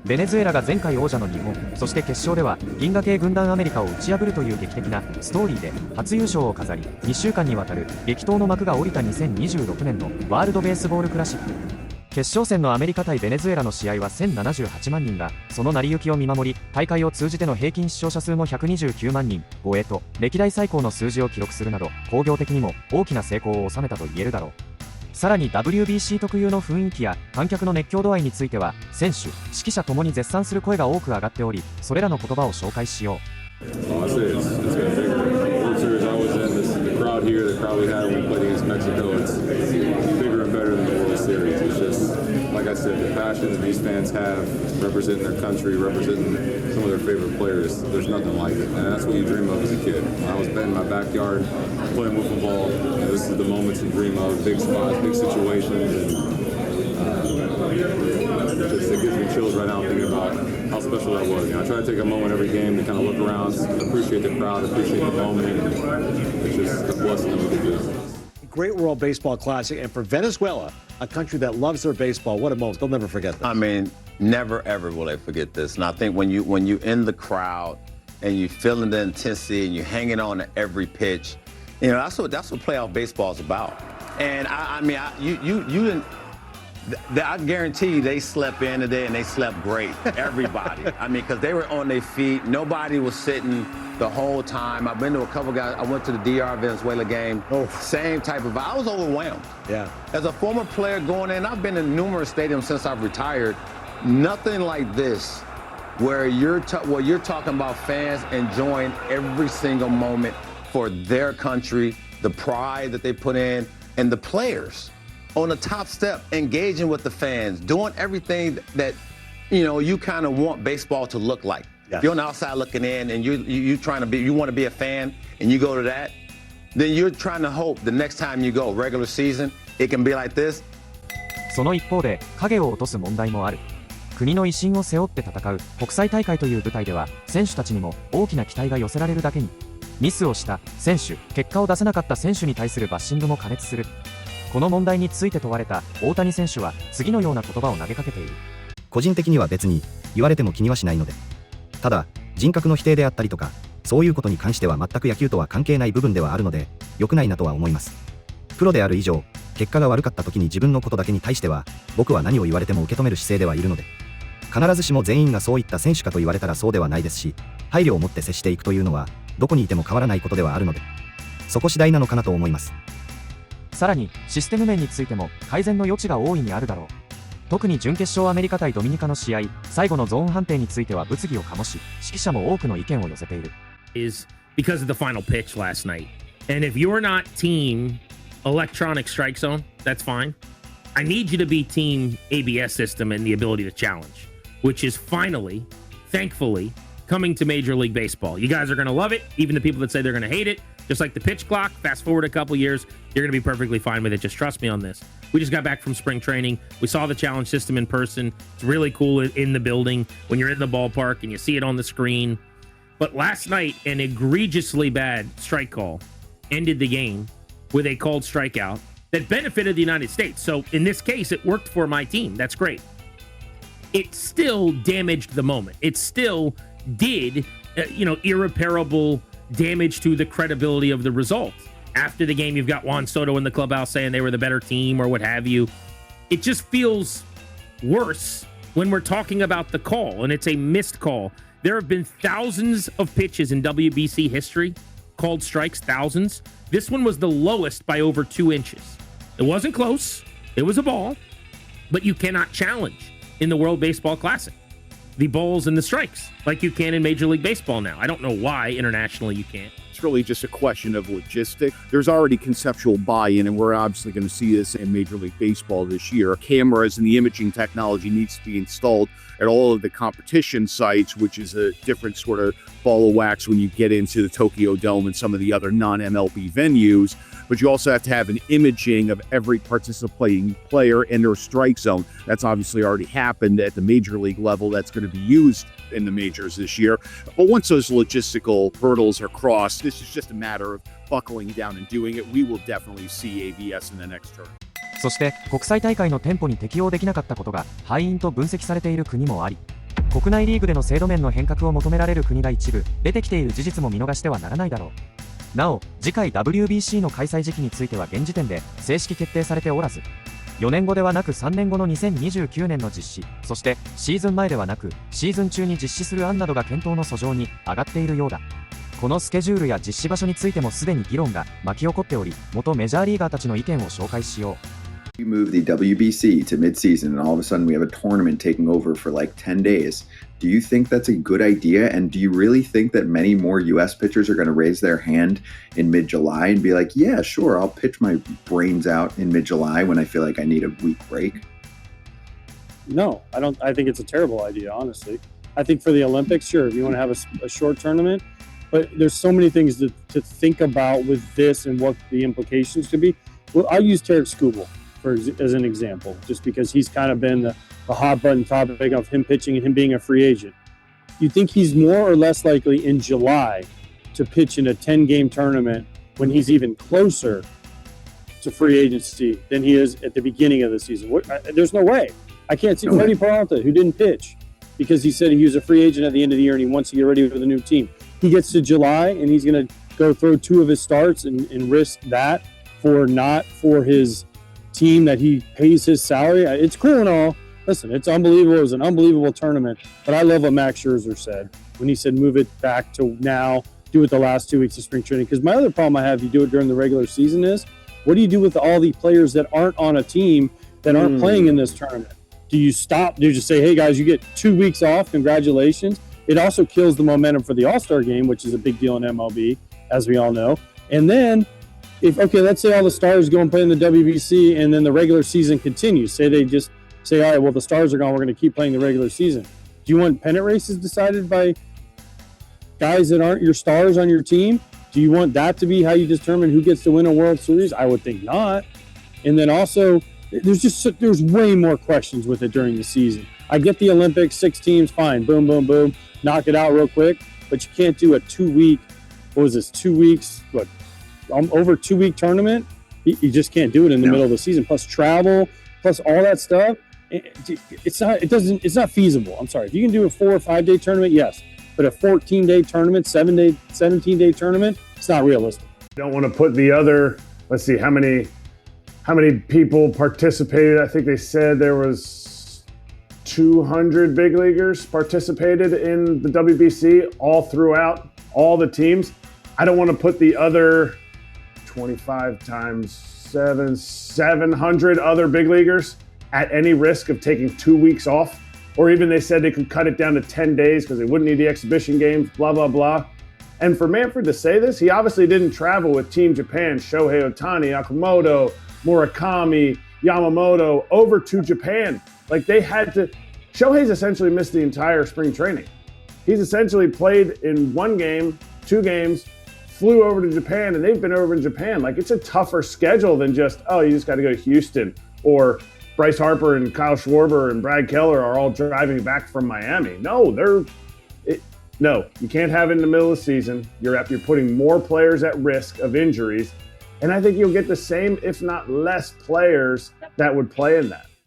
ベネズエラが前回王者の日本、そして決勝では銀河系軍団アメリカを打ち破るという劇的なストーリーで初優勝を飾り、2週間にわたる激闘の幕が下りた2026年のワールドベースボールクラシック。決勝戦のアメリカ対ベネズエラの試合は1078万人がその成り行きを見守り、大会を通じての平均視聴者数も129万人超えと歴代最高の数字を記録するなど、興行的にも大きな成功を収めたと言えるだろう。さらに WBC 特有の雰囲気や観客の熱狂度合いについては選手、指揮者ともに絶賛する声が多く上がっており、それらの言葉を紹介しよう。Like I said, the passion that these fans have representing their country, representing some of their favorite players, there's nothing like it. And that's what you dream of as a kid. When I was in my backyard playing wiffle ball, this is the moments you dream of, big spots, big situations, and just it gives me chills right now thinking about how special that was. I try to take a moment every game to kind of look around, appreciate the crowd, appreciate the moment, and it's just a blessing that we could do. Great World Baseball Classic, and for Venezuela, a country that loves their baseball, what a moment. They'll never forget this. I mean, never ever will they forget this. And I think when you in the crowd and you feeling the intensity and you're hanging on to every pitch, you know, that's what playoff baseball is about. And you didn't. I guarantee you they slept in today and they slept great. Everybody. I mean, because they were on their feet. Nobody was sitting the whole time. I've been to a couple guys. I went to the DR Venezuela game. Oh. Same type of. I was overwhelmed. Yeah. As a former player going in, I've been in numerous stadiums since I've retired. Nothing like this, where you're talking about fans enjoying every single moment for their country, the pride that they put in, and the players on the top step, engaging with the fans, doing everything that you kind of want baseball to look like. Yes. If you're on the outside looking in and you want to be a fan and you go to that, then you're trying to hope the next time you go, regular season, it can be like this. その一方で影を落とす問題もある。国の威信を背負って戦う国際大会という舞台では選手たちにも大きな期待が寄せられるだけに、ミスをした選手、結果を出せなかった選手に対するバッシングも過熱する。この問題について問われた大谷選手は次のような言葉を投げかけている。個人的には別に言われても気にはしないので、ただ人格の否定であったりとかそういうことに関しては全く野球とは関係ない部分ではあるので良くないなとは思います。プロである以上、結果が悪かった時に自分のことだけに対しては僕は何を言われても受け止める姿勢ではいるので、必ずしも全員がそういった選手かと言われたらそうではないですし、配慮を持って接していくというのはどこにいても変わらないことではあるので、そこ次第なのかなと思います。さらにシステム面についても改善の余地が大いにあるだろう。特に準決勝アメリカ対ドミニカの試合、最後のゾーン判定については物議を醸し、指揮者も多くの意見を寄せている。Is because of the final pitch last night. And if you're not team electronic strike zone, that's fine. I need you to be team ABS system and the ability to challenge, which is finally, thankfully, coming to Major League Baseball. You guys are going to love it, even the people that say they're going to hate it. Just like the pitch clock, fast forward a couple years, you're going to be perfectly fine with it. Just trust me on this. We just got back from spring training. We saw the challenge system in person. It's really cool in the building when you're in the ballpark and you see it on the screen. But last night, an egregiously bad strike call ended the game with a called strikeout that benefited the United States. So in this case, it worked for my team. That's great. It still damaged the moment. It still did, irreparable damage to the credibility of the result. After the game, you've got Juan Soto in the clubhouse saying they were the better team or what have you. It just feels worse when we're talking about the call, and it's a missed call. There have been thousands of pitches in WBC history, called strikes, thousands. This one was the lowest by over 2 inches. It wasn't close. It was a ball, but you cannot challenge in the World Baseball Classic the balls and the strikes like you can in Major League Baseball now. I don't know why internationally you can't. It's really just a question of logistics. There's already conceptual buy-in, and we're obviously going to see this in Major League Baseball this year. Cameras and the imaging technology needs to be installed at all of the competition sites, which is a different sort of ball of wax when you get into the Tokyo Dome and some of the other non-MLB venues. But you also have to have an imaging of every participating player in their strike zone. That's obviously already happened at the major league level. That's going to be used in the majors this year. But once those logistical hurdles are crossed, this is just a matter of buckling down and doing it. We will definitely see ABS in the next term. そして国際大会のテンポに適応できなかったことが敗因と分析されている国もあり、国内リーグでの制度面の変革を求められる国が一部出てきている事実も見逃してはならないだろう。なお、次回 WBC の開催時期については現時点で正式決定されておらず、4年後ではなく3年後の2029年の実施、そしてシーズン前ではなくシーズン中に実施する案などが検討の訴状に上がっているようだ。このスケジュールや実施場所についてもすでに議論が巻き起こっており、元メジャーリーガーたちの意見を紹介しよう。You move the WBC to midseason, and all of a sudden we have a tournament taking over for like 10 days. Do you think that's a good idea? And do you really think that many more US pitchers are going to raise their hand in mid-July and be like, yeah, sure, I'll pitch my brains out in mid-July when I feel like I need a week break? No, I don't. I think it's a terrible idea, honestly. I think for the Olympics, sure, if you want to have a short tournament, but there's so many things to think about with this and what the implications could be. Well, I'll use Tarek Skubal as an example, just because he's kind of been the hot button topic of him pitching and him being a free agent. You think he's more or less likely in July to pitch in a 10-game tournament when he's even closer to free agency than he is at the beginning of the season? There's no way. I can't see Freddie Peralta, who didn't pitch because he said he was a free agent at the end of the year and he wants to get ready for the new team. He gets to July and he's going to go throw 2 of his starts and risk that for his team that he pays his salary. It's cool and all. Listen, it's unbelievable. It was an unbelievable tournament. But I love what Max Scherzer said when he said move it back to now, do it the last 2 weeks of spring training. Because my other problem I have, you do it during the regular season, is what do you do with all the players that aren't on a team that aren't playing in this tournament? Do you stop? Do you just say, hey guys, you get 2 weeks off, congratulations? It also kills the momentum for the All-Star game, which is a big deal in MLB, as we all know. And then let's say all the stars go and play in the WBC and then the regular season continues. Say they just say, all right, well, the stars are gone. We're going to keep playing the regular season. Do you want pennant races decided by guys that aren't your stars on your team? Do you want that to be how you determine who gets to win a World Series? I would think not. And then also, there's way more questions with it during the season. I get the Olympics, 6 teams, fine. Boom, boom, boom. Knock it out real quick. But you can't do a 2-week, over 2-week tournament. You just can't do it in the middle of the season. Plus travel, plus all that stuff. It's not feasible. I'm sorry. If you can do a 4 or 5 day tournament, yes. But a 14-day tournament, 17-day tournament, it's not realistic. Don't want to put the other, let's see, how many people participated. I think they said there was 200 big leaguers participated in the WBC all throughout all the teams. I don't want to put the other 25 times 700 other big leaguers at any risk of taking 2 weeks off. Or even they said they could cut it down to 10 days because they wouldn't need the exhibition games, blah, blah, blah. And for Manfred to say this, he obviously didn't travel with Team Japan, Shohei Ohtani, Akamoto, Murakami, Yamamoto, over to Japan. Like they had to, Shohei's essentially missed the entire spring training. He's essentially played in 1 game, 2 games, flew over to Japan, and they've been over in Japan. Like it's a tougher schedule than just, oh, you just got to go to Houston, or Bryce Harper and Kyle Schwarber and Brad Keller are all driving back from Miami. No, you can't have it in the middle of the season. You're putting more players at risk of injuries. And I think you'll get the same, if not less, players that would play in that.